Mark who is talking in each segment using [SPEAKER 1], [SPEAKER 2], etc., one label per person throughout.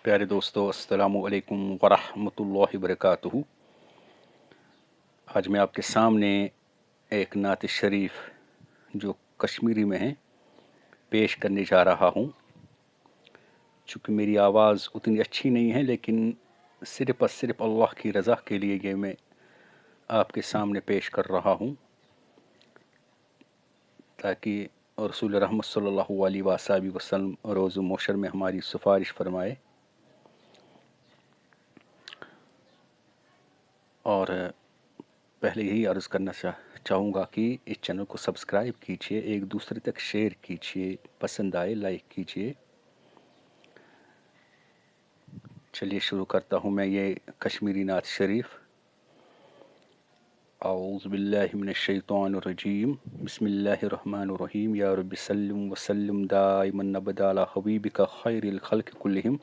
[SPEAKER 1] प्यारे दोस्तों, अस्सलामु अलैकुम वरहमतुल्लाहि वबरकातुहू। आज मैं आपके सामने एक नात शरीफ जो कश्मीरी में है पेश करने जा रहा हूँ। चूँकि मेरी आवाज़ उतनी अच्छी नहीं है, लेकिन सिर्फ़ और सिर्फ अल्लाह की रज़ा के लिए ये मैं आपके सामने पेश कर रहा हूँ, ताकि रसूल रहमत सल्लल्लाहु अलैहि वसल्लम रोज़ मोशर में हमारी सिफारिश फरमाए। और पहले यही अर्ज़ करना चाहूँगा कि इस चैनल को सब्सक्राइब कीजिए, एक दूसरे तक शेयर कीजिए, पसंद आए लाइक कीजिए। चलिए शुरू करता हूँ मैं ये कश्मीरी नात शरीफ। औज़ु बिल्लाहि मिनश शैतानिर रजीम, बिस्मिल्लाहिर रहमानिर रहीम। या रब्बि सल्लिम व सल्लिम दाइमन अबदा अला हबीबिका खैरिल खल्क़ि कुल्लिहिम।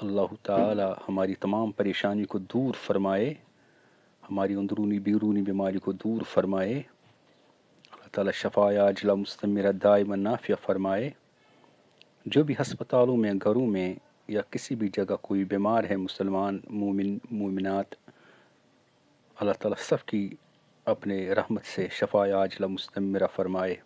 [SPEAKER 1] अल्लाह ताला हमारी तमाम परेशानी को दूर फरमाए, हमारी अंदरूनी बैरूनी बीमारी को दूर फरमाए। अल्लाह ताला शफ़ाए आजिला मुस्तमिरा दाइमन नाफ़िया फरमाए। जो भी हस्पतालों में, घरों में या किसी भी जगह कोई बीमार है, मुसलमान मोमिन मोमिनात, अल्लाह ताला सब की अपने रहमत से शफ़ाए आजिला मुस्तमिरा फरमाए।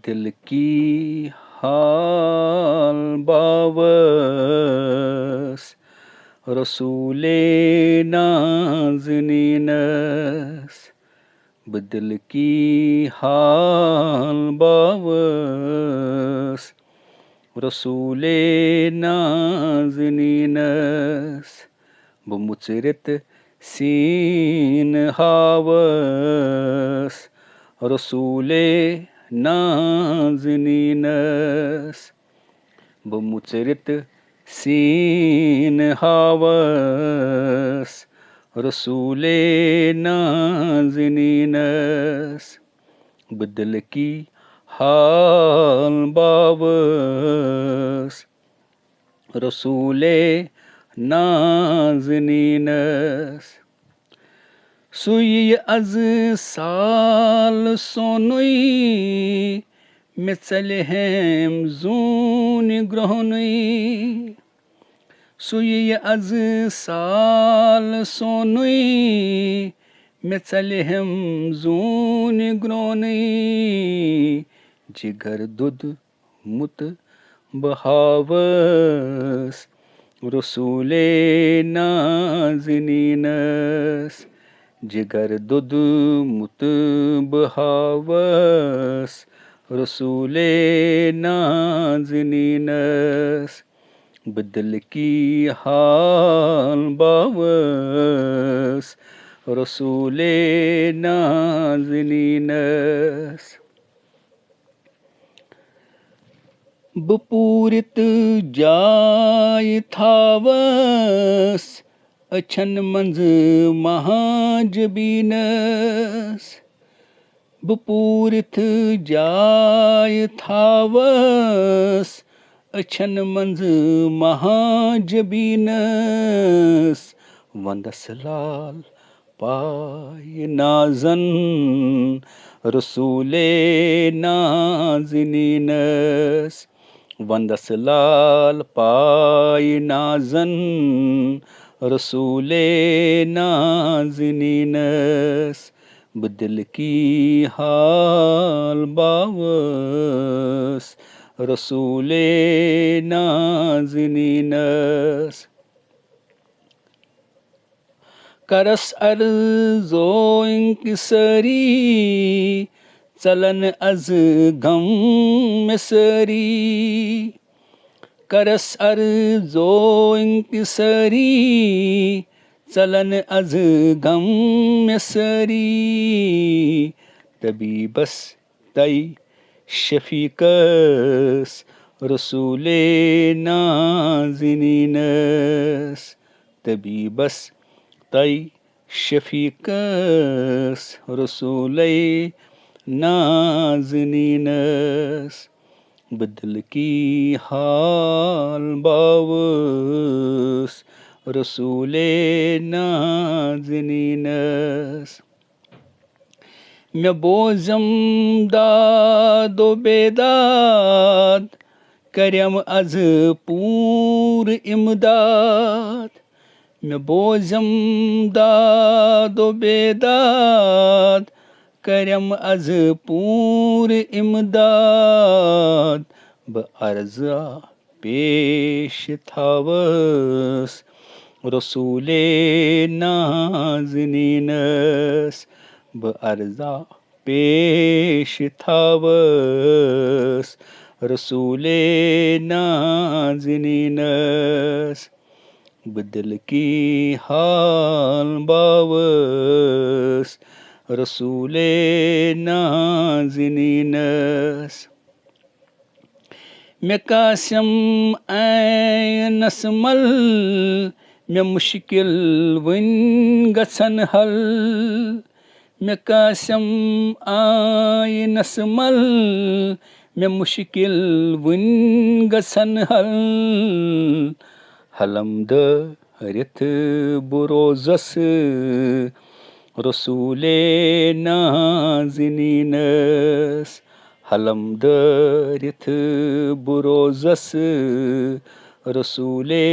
[SPEAKER 1] दिल की हाल बावस रसूले नाज़नीनस, दिल की हाल बावस रसूले नाज़नीनस, बमुचरित सीन हावस रसूले नाज़नीनस, बमुचरित सीन हावस रसूले नाज़नीनस, बदल की हाल बावस रसूले नाज़नीनस। सुई अज साल सोनुई में चले हम जून ग्रहणुई, सुई अज साल सोनुई में चले हम जून ग्रहणुई, जिगर दुध मुत बहावस रसूले नाज़नीनस, जिगर दुध मुत बहावस रसूले नाज़नीनस, बदल की हाल बावस रसूले नाज़नीनस। बपूरित जाय थावस अछन मंज महाजबीनस, बपूरित जाय थावस अछन मंज महाजबीनस, वंदस लाल पाय नाज़न रसूले नाज़नीनस, वंदस लाल पाय नाज़न रसूले नाज़नीनस, बदिल की हाल बावस रसूले नाज़नीनस। करस अर्ज़ो इंकिसरी चलन अज गम मिसरी, करस अर्ज़ो इंकिसरी चलन अज गम मिसरी, तभी बस तई शफीकस रसूले नाज़नीनस, तभी बस तई शफीकस रसूले नाज़नीनस, बदल की हाल बावस रसूले नाज़नीनस। مےٚ بوزم داد و بیداد کریم از پوٗرٕ اِمداد مےٚ بوزم داد و بیداد کریم از پوٗرٕ اِمداد بہٕ عرضا پیش تھاوس رسوٗلے نازنیٖنس بہٕ عرضا پیش تھاوس رسوٗلے نازنیٖنس بہٕ دِل کی حال باوس رسوٗلے نازنیٖنس مےٚ کاسٮ۪م عینس مل مےٚ مُشکِل وٕنۍ گژھن حل مےٚ کاسٮ۪م عینس مل مےٚ مُشکِل وٕنۍ گژھن حل حلم دٲرِتھ بہٕ روزس رسوٗلے نازنیٖنس حلم دٲرِتھ بہٕ روزس رسوٗلے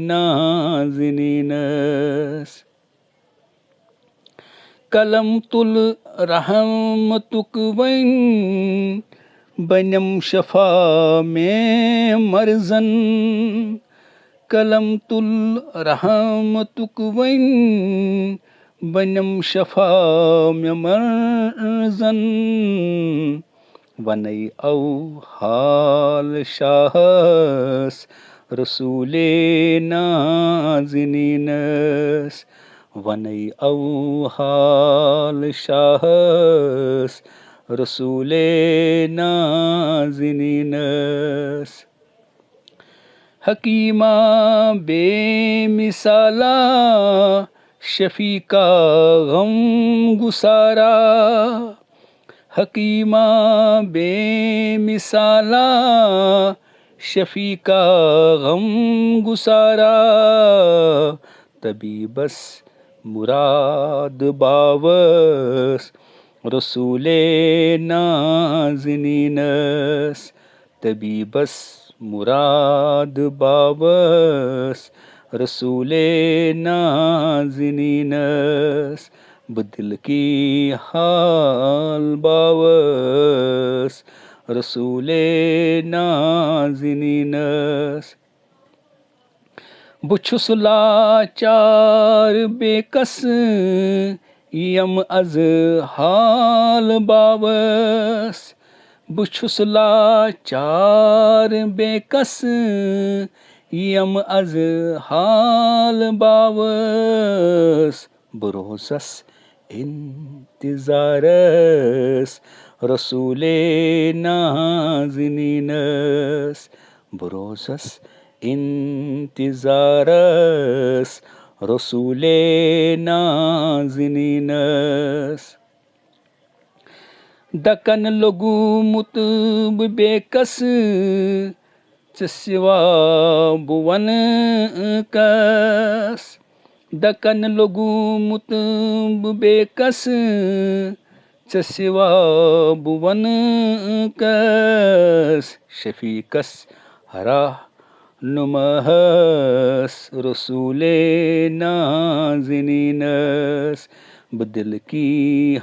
[SPEAKER 1] نازنیٖنس قلم تُلہٕ رحمتُک وۄنۍ بنیم شفا مےٚ مرزن قلم تُلہٕ رحمتُک وۄنۍ بنیم شفا مےٚ مرزن ونے او حال شاہس رسوٗلے نازنیٖنس ونے او حال شاہس رسوٗلے نازنیٖنس حکیٖما بے مثالا شفیقا غم گسارا حکیٖما بے مثالا شفیقا غم گسارا طبیٖبس مُراد باوس رسوٗلے نازنیٖنس طبیٖبس مُراد باوس رسوٗلے نازنیٖنس بہٕ دِل کی حال باوس رسوٗلے نازنیٖنس بہٕ چھُس لاچار بیکس یم از حال باوس بہٕ چھُس لاچار بیکس یم از حال باوس بہٕ روزس انتظارس رسوٗلے نازنیٖنس بہٕ روزس انتظارس رسوٗلے نازنیٖنس دکن لوٚگمُت بہٕ بیکس ژےٚ سِوا بہٕ وَنہٕ کس دکن لوٚگمُت بہٕ بیکس ژےٚ سِوا بہٕ وَنہٕ کس شفیٖقس رہنُماہس رسوٗلے نازنیٖنس بہٕ دِل کی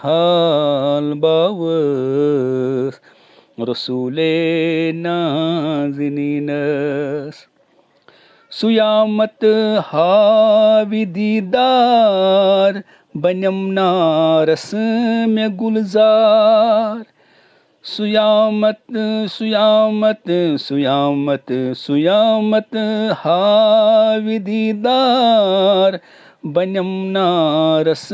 [SPEAKER 1] حال باوس رسوٗلے نازنیٖنس سُیامت ہاوِ دیٖدار بنیم نارس مےٚ گُلزار سُیامت ہاوِ دیٖدار بنیم نارس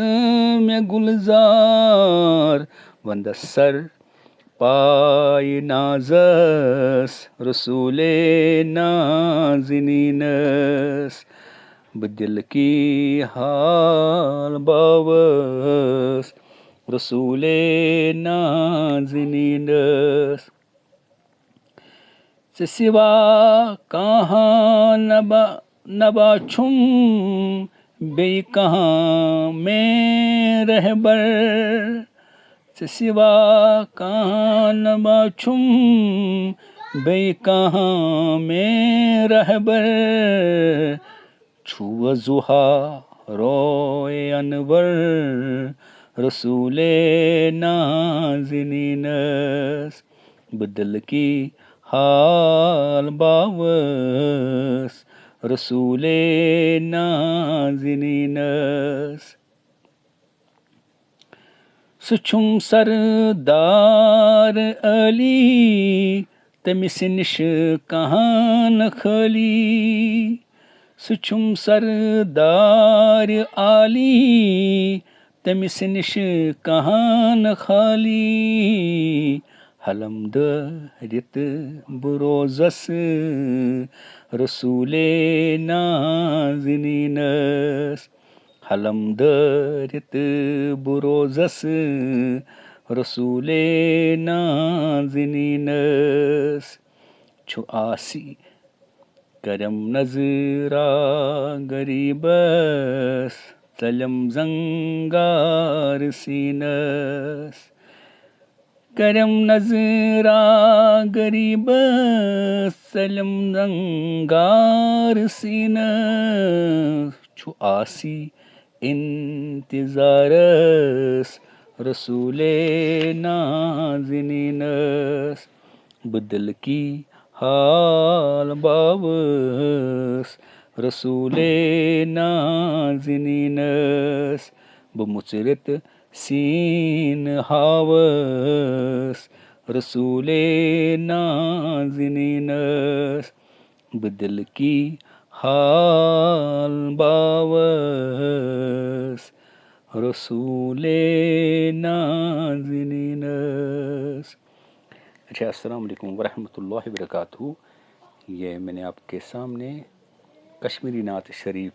[SPEAKER 1] مےٚ گُلزار ونٛدس سر پایہِ نازس رسوٗلے نازنیٖنس بہٕ دِل کی حال باوس رسوٗلے نازنیٖنس ژےٚ سِوا کانٛہہ نبا چھُم بیٚیہِ کانٛہہ مے رہبر سے سوا کہاں نہ باچھم بے کہاں میں رہبر چھو زحا روئے انور رسول نازنینس بدل کی حال باوس رسول نازنینس سچھم سردار علی تمس نش کہاں نہ خالی سچھم سردار علی تمس نش کہاں نہ خالی حلم دارت بروزس رسول نازنینس حلم دارت بروزس رسول نازنینس چھو آسی کرم نظرا غریبس ژلم زنگار سینس کرم نظرا غریبس ژلم زنگار سینس چھو آسی انتظارس رسول نازنینس بدل کی حال باوس رسول نازنینس بمچرت سین ہاوس رسول نازنینس بدل کی حال باوس رسول نازنینس. اچھا، السلام علیکم ورحمۃ اللہ وبرکاتہ. یہ میں نے آپ کے سامنے کشمیری نعت شریف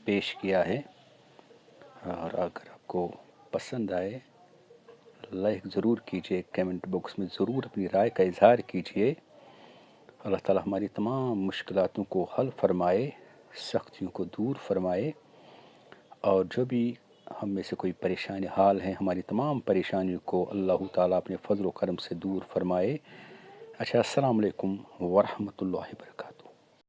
[SPEAKER 1] پیش کیا ہے، اور اگر آپ کو پسند آئے لائک ضرور کیجیے، کیمنٹ باکس میں ضرور اپنی رائے کا اظہار کیجیے. اللہ تعالی ہماری تمام مشکلاتوں کو حل فرمائے، سختیوں کو دور فرمائے، اور جو بھی ہم میں سے کوئی پریشانی حال ہے، ہماری تمام پریشانیوں کو اللہ تعالیٰ اپنے فضل و کرم سے دور فرمائے. اچھا، السلام علیکم ورحمۃ اللہ وبرکاتہ.